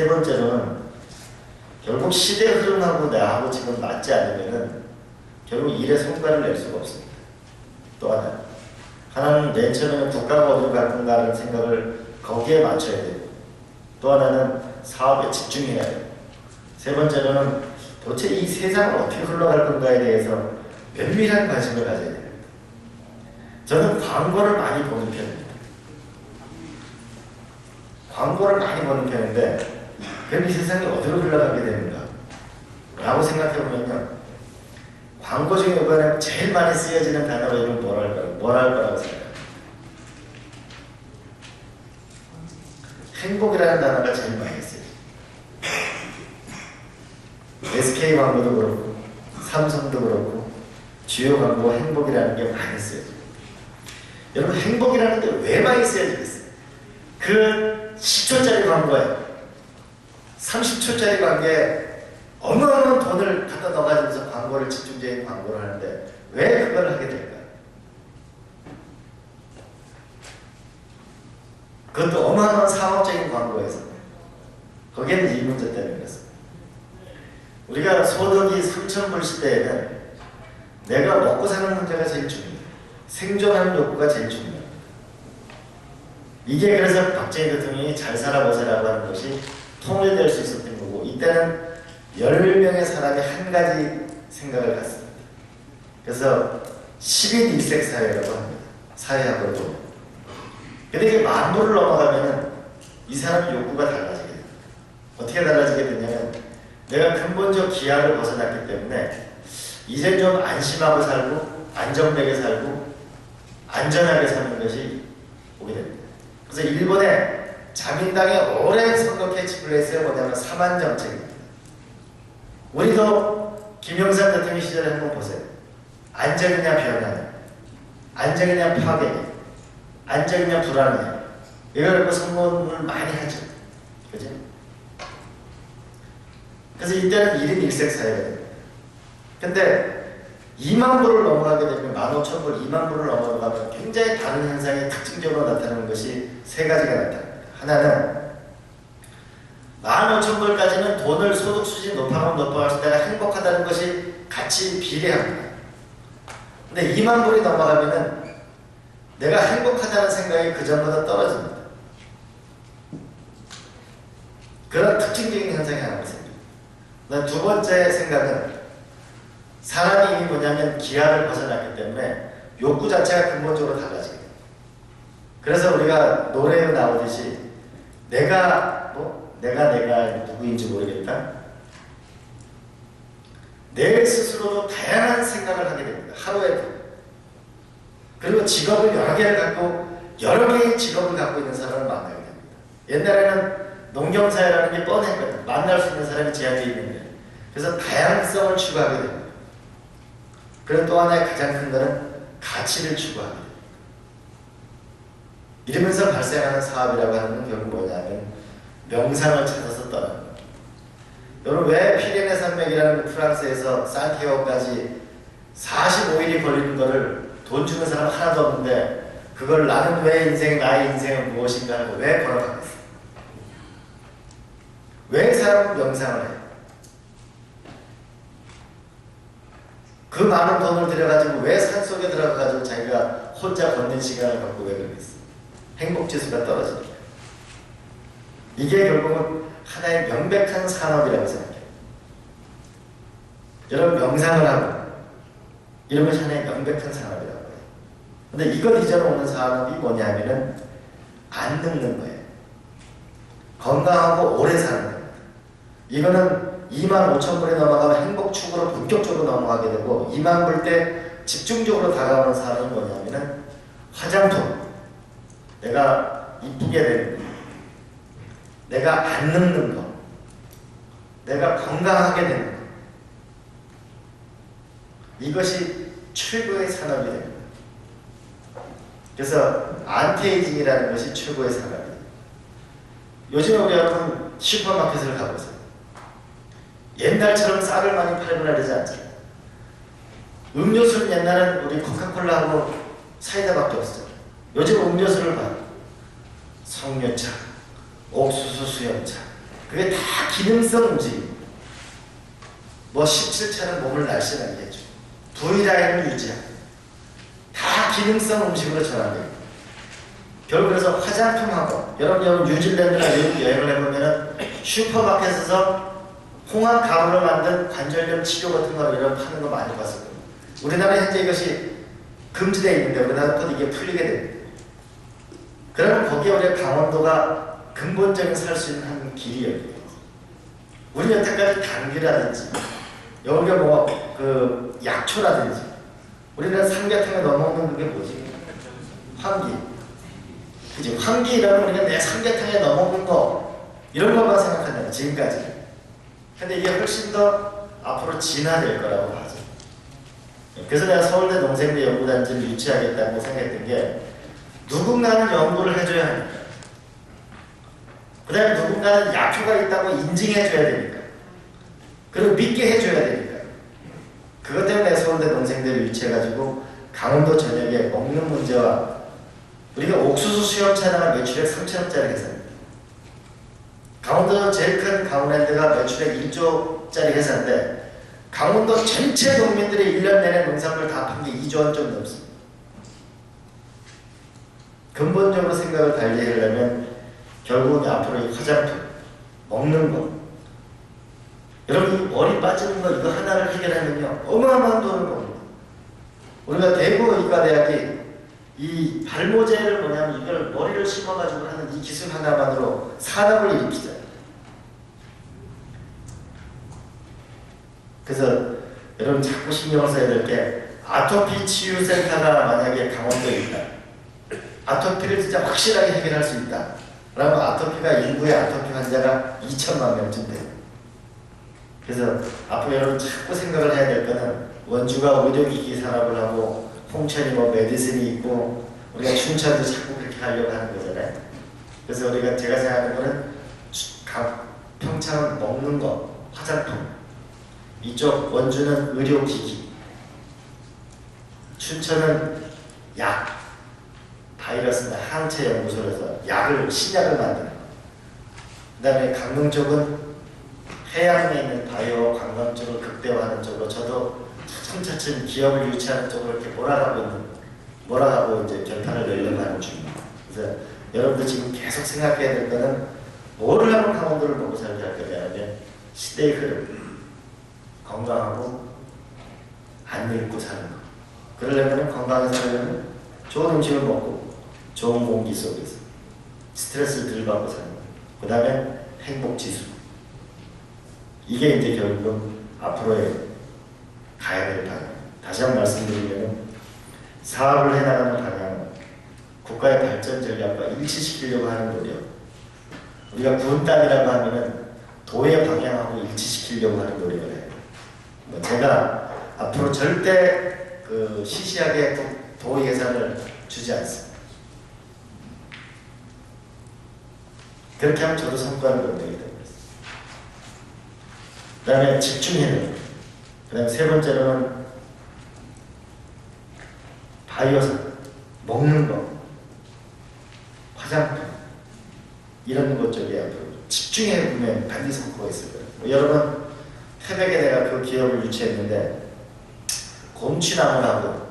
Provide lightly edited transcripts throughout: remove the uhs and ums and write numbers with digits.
세 번째로는 결국 시대 흐름하고 나하고 지금 맞지 않으면은 결국 일에 성과를 낼 수가 없습니다. 또 하나는 맨 처음에는 국가가 어디로 갈 건가라는 생각을 거기에 맞춰야 되고, 또 하나는 사업에 집중해야 돼요. 세 번째로는 도대체 이 세상을 어떻게 흘러갈 건가에 대해서 면밀한 관심을 가져야 됩니다. 저는 광고를 많이 보는 편입니다. 광고를 많이 보는 편인데 그럼 이 세상이 어디로 흘러가게 되는가 라고 생각해보면요, 광고 중에 이번에 제일 많이 쓰여지는 단어가 이런 뭘 할 거라고 생각합니다. 행복이라는 단어가 제일 많이 쓰여요. SK 광고도 그렇고 삼성도 그렇고 주요 광고가 행복이라는 게 많이 쓰여져요. 여러분, 행복이라는 게 왜 많이 쓰여지겠어요? 그 10초짜리 광고에 30초짜리 광고에 어마어마한 돈을 갖다 넣어가지고서 광고를, 집중적인 광고를 하는데 왜 그걸 하게 될까요? 그것도 어마어마한 상업적인 광고에서. 거기에는 이 문제 때문에 그렇습니다. 우리가 소득이 3,000불 시대에는 내가 먹고 사는 문제가 제일 중요해요. 생존하는 욕구가 제일 중요해요. 이게 그래서 박정희 대통령이 잘 살아보세라고 하는 것이 통일될 수 있었던 거고, 이때는 10명의 사람이 한 가지 생각을 갖습니다. 그래서 10인 1색 사회라고 합니다. 사회학으로. 근데 이게 만불을 넘어가면은 이 사람의 욕구가 달라지게 됩니다. 어떻게 달라지게 되냐면, 내가 근본적 기하를 벗어났기 때문에 이제 좀 안심하고 살고 안정되게 살고 안전하게 사는 것이 오게 됩니다. 그래서 일본의 자민당의 오랜 선거 캐치플레이스가 뭐냐면 사만정책입니다. 우리도 김영삼 대통령 시절에 한번 보세요. 안정이냐 변화냐, 안정이냐 파괴냐, 안정이냐 불안이냐, 이걸 갖고 선거를 많이 하죠. 그죠? 그래서 이때는 1인 1색 사회가 됩니다. 근데 2만 불을 넘어가게 되면 15,000불, 2만 불을 넘어가면 굉장히 다른 현상이 특징적으로 나타나는 것이 세 가지가 나타납니다. 하나는 15,000불까지는 돈을 소득 수준이 높아가면 높아갈수록 내가 행복하다는 것이 같이 비례합니다. 근데 2만 불이 넘어가면은 내가 행복하다는 생각이 그 전보다 떨어집니다. 그런 특징적인 현상이 하나가 생깁니다. 두 번째 생각은 사람이 이미 뭐냐면 기하를 벗어났기 때문에 욕구 자체가 근본적으로 달라지게 돼요. 그래서 우리가 노래에 나오듯이 내가 누구인지 모르겠다. 내 스스로도 다양한 생각을 하게 됩니다. 하루에도. 그리고 직업을 여러 개를 갖고 여러 개의 직업을 갖고 있는 사람을 만나게 됩니다. 옛날에는 농경사회라는 게 뻔했거든요. 만날 수 있는 사람이 제한되어 있는데. 그래서 다양성을 추구하게 됩니다. 그리고 또 하나의 가장 큰 것은 가치를 추구하게 됩니다. 이러면서 발생하는 사업이라고 하는 건 결국 뭐냐면 명상을 찾아서 떠납니다. 여러분, 왜 피레네 산맥이라는 프랑스에서 산티아고까지 45일이 걸리는 거를 돈 주는 사람 하나도 없는데 그걸 나는 왜 나의 인생은 무엇인가 하고 왜 걸어가겠어요? 왜 사람은 명상을 해요? 그 많은 돈을 들여가지고 왜 산속에 들어가가지고 자기가 혼자 걷는 시간을 갖고 왜 그러겠어요? 행복지수가 떨어집니다. 이게 결국은 하나의 명백한 산업이라고 생각해요. 여러분, 명상을 하고 이런 것이 하나의 명백한 산업이라고 해요. 근데 이것 이전에 오는 산업이 뭐냐면은 안 늙는 거예요. 건강하고 오래 사는 겁니다. 이거는 25,000불에 넘어가면 행복 축으로 본격적으로 넘어가게 되고, 2만 불 때 집중적으로 다가오는 사람이 뭐냐면은 화장품, 내가 이쁘게 되는 거, 내가 안 늙는 거, 내가 건강하게 되는 거, 이것이 최고의 산업이 됩니다. 그래서 안티에이징이라는 것이 최고의 산업이에요. 요즘에 우리 여러분 슈퍼마켓을 가보세요. 옛날처럼 쌀을 많이 팔거나 그러지 않잖아요. 음료수는 옛날엔 우리 코카콜라하고 사이다밖에 없었잖아요. 요즘 음료수를 봐. 석류차, 옥수수 수염차, 그게 다 기능성 움직임. 뭐 17차는 몸을 날씬하게 해주고 V라인을 유지하고 다 기능성 음식으로 전환돼요. 결국 그래서 화장품하고 여러분 뉴질랜드나 미국 여행을 해보면은 슈퍼마켓에서 홍합 가루로 만든 관절염 치료 같은 거 이런 파는 거 많이 봤을 거예요. 우리나라에 현재 이것이 금지되어 있는데 우리나라 곧 이게 풀리게 됩니다. 그러면 거기에 우리가 강원도가 근본적인 살 수 있는 한 길이 열려요. 우리 여태까지 당귀라든지 여기가 뭐 그 약초라든지 우리는 삼계탕에 넣어먹는 그게 뭐지? 황기. 그지? 황기 이러면 우리가 내 삼계탕에 넣어먹는 거 이런 것만 생각한다 지금까지. 근데 이게 훨씬 더 앞으로 진화될 거라고 하죠. 그래서 내가 서울대 농생대 연구단지를 유치하겠다고 생각했던 게 누군가는 연구를 해줘야 하니까 그 다음에 누군가는 약효가 있다고 인증해줘야 되니까 그리고 믿게 해줘야 되니까 그것 때문에 내가 서울대 농생대를 유치해가지고 강원도 전역에 먹는 문제와 우리가 옥수수 수염차 하나가 매출액 3천억짜리 회사입니다. 강원도 제일 큰 강원랜드가 매출액 1조짜리 회사인데 강원도 전체 농민들이 1년 내내 농산물 다 판 게 2조 원 좀 넘습니다. 근본적으로 생각을 달리 하려면 결국은 앞으로 이 화장품, 먹는 거 여러분 이 머리 빠지는 거 이거 하나를 해결하면요 어마어마한 돈을 벌어요. 우리가 대구 의과대학이 이 발모제를 뭐냐면 이걸 머리를 심어가지고 하는 이 기술 하나만으로 산업을 일으키잖아요. 그래서 여러분 자꾸 신경 써야 될 게 아토피 치유센터가 만약에 강원도에 있다. 아토피를 진짜 확실하게 해결할 수 있다. 그러면 아토피가 인구의 아토피 환자가 2천만 명쯤 돼요. 그래서 앞으로 여러분 자꾸 생각을 해야 될 거는 원주가 의료기기 산업을 하고 홍천이 뭐 메디슨이 있고 우리가 춘천도 자꾸 그렇게 하려고 하는 거잖아요. 그래서 우리가 제가 생각하는 거는 평창은 먹는 거, 화장품 이쪽 원주는 의료기기 춘천은 약 바이러스나 항체 연구소에서 약을 신약을 만드는 거. 그 다음에 강릉 쪽은 해양에 있는 바이오 관광 쪽을 극대화하는 쪽으로 저도 차츰차츰 기업을 유치하는 쪽으로 이렇게 몰아가고 이제 결판을 내려고 하는 중입니다. 그래서 여러분들 지금 계속 생각해야 될 거는 뭐를 하면 강원도를 보고 살게 할 거냐면 시대의 흐름, 건강하고 안 늙고 사는 거. 그러려면 건강하게 살려면 좋은 음식을 먹고 좋은 공기 속에서 스트레스를 덜 받고 사는 거. 그 다음에 행복지수. 이게 이제 결국은 앞으로의 가야 될 방향. 다시 한번 말씀드리면 사업을 해나가는 방향은 국가의 발전 전략과 일치시키려고 하는 노력. 우리가 구운 땅이라고 하면은 도의 방향하고 일치시키려고 하는 노력을 해요. 뭐 제가 앞으로 절대 그 시시하게 도 예산을 주지 않습니다. 그렇게 하면 저도 성과를 못 내게 됩니다. 그 다음에 집중해야 돼요. 그 다음에 세 번째로는 바이오산, 먹는 거, 화장품 이런 것 쪽에 앞으로 집중해 보면 반드시 성과가 있을 거예요. 여러분 태백에 내가 그 기업을 유치했는데 곰취나물하고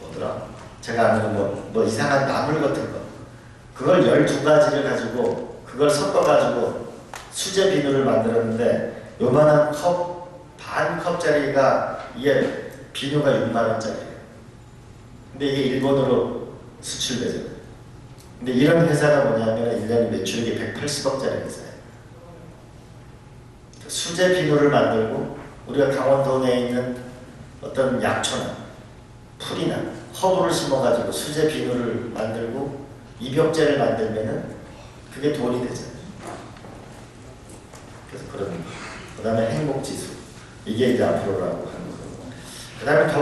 뭐더라? 제가 아는 뭐 이상한 나물 같은 거 그걸 12가지를 가지고 그걸 섞어가지고 수제 비누를 만들었는데 요만한 컵, 반 컵짜리가 이게 비누가 6만원짜리예요. 근데 이게 일본으로 수출되죠. 근데 이런 회사가 뭐냐면 1년에 매출액이 180억짜리 회사예요. 수제 비누를 만들고 우리가 강원도 내에 있는 어떤 약초나 풀이나 허브를 심어가지고 수제 비누를 만들고 입욕제를 만들면은 그게 돈이 되잖아요. 그래서 그런 거. 그 다음에 행복지수. 이게 이제 앞으로라고 하는 거고. 그 다음에